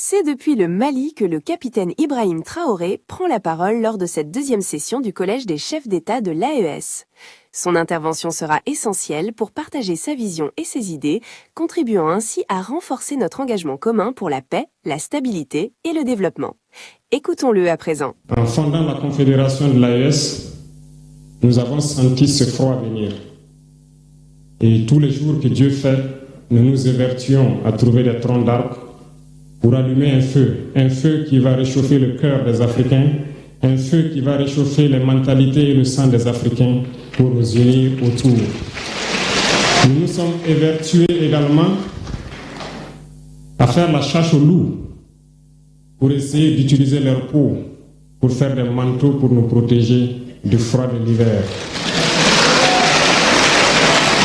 C'est depuis le Mali que le capitaine Ibrahim Traoré prend la parole lors de cette deuxième session du Collège des chefs d'État de l'AES. Son intervention sera essentielle pour partager sa vision et ses idées, contribuant ainsi à renforcer notre engagement commun pour la paix, la stabilité et le développement. Écoutons-le à présent. En fondant la Confédération de l'AES, nous avons senti ce froid venir. Et tous les jours que Dieu fait, nous nous évertuons à trouver des troncs d'arbres pour allumer un feu qui va réchauffer le cœur des Africains, un feu qui va réchauffer les mentalités et le sang des Africains pour nous unir autour. Nous nous sommes évertués également à faire la chasse aux loups pour essayer d'utiliser leur peau pour faire des manteaux pour nous protéger du froid de l'hiver.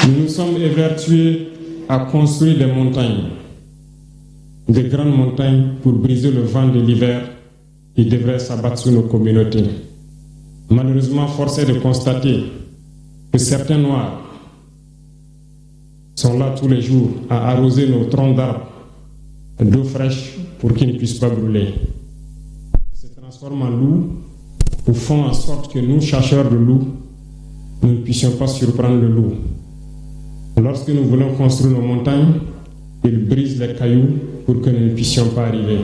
Nous nous sommes évertués à construire des montagnes, des grandes montagnes pour briser le vent de l'hiver qui devrait s'abattre sur nos communautés. Malheureusement, force est de constater que certains Noirs sont là tous les jours à arroser nos troncs d'arbres d'eau fraîche pour qu'ils ne puissent pas brûler. Ils se transforment en loups ou font en sorte que nous, chasseurs de loups, nous ne puissions pas surprendre le loup. Lorsque nous voulons construire nos montagnes, ils brisent les cailloux pour que nous ne puissions pas arriver.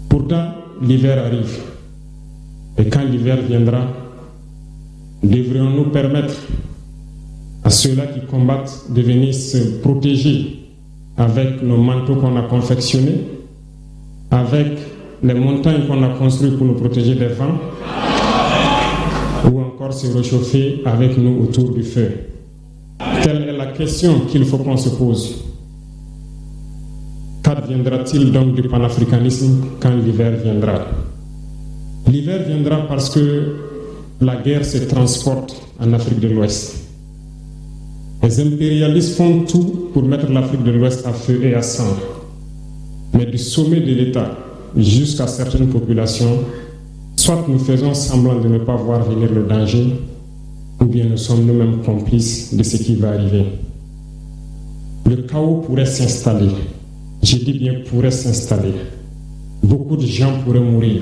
Pourtant, l'hiver arrive. Et quand l'hiver viendra, devrions-nous permettre à ceux-là qui combattent de venir se protéger avec nos manteaux qu'on a confectionnés, avec les montagnes qu'on a construites pour nous protéger des vents, ou encore se réchauffer avec nous autour du feu. Telle est la question qu'il faut qu'on se pose. Qu'adviendra-t-il donc du panafricanisme quand l'hiver viendra? L'hiver viendra parce que la guerre se transporte en Afrique de l'Ouest. Les impérialistes font tout pour mettre l'Afrique de l'Ouest à feu et à sang. Mais du sommet de l'État jusqu'à certaines populations, soit nous faisons semblant de ne pas voir venir le danger, ou bien nous sommes nous-mêmes complices de ce qui va arriver. Le chaos pourrait s'installer. Je dis bien pourrait s'installer. Beaucoup de gens pourraient mourir.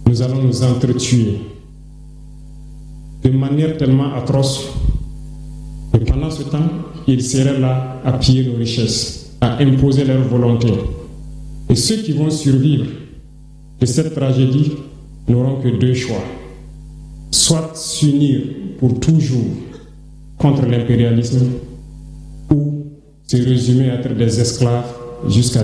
Nous allons nous entretuer de manière tellement atroce. Et pendant ce temps, ils seraient là à piller nos richesses, à imposer leur volonté. Et ceux qui vont survivre de cette tragédie n'auront que deux choix. Soit s'unir pour toujours contre l'impérialisme, ou se résumer à être des esclaves jusqu'à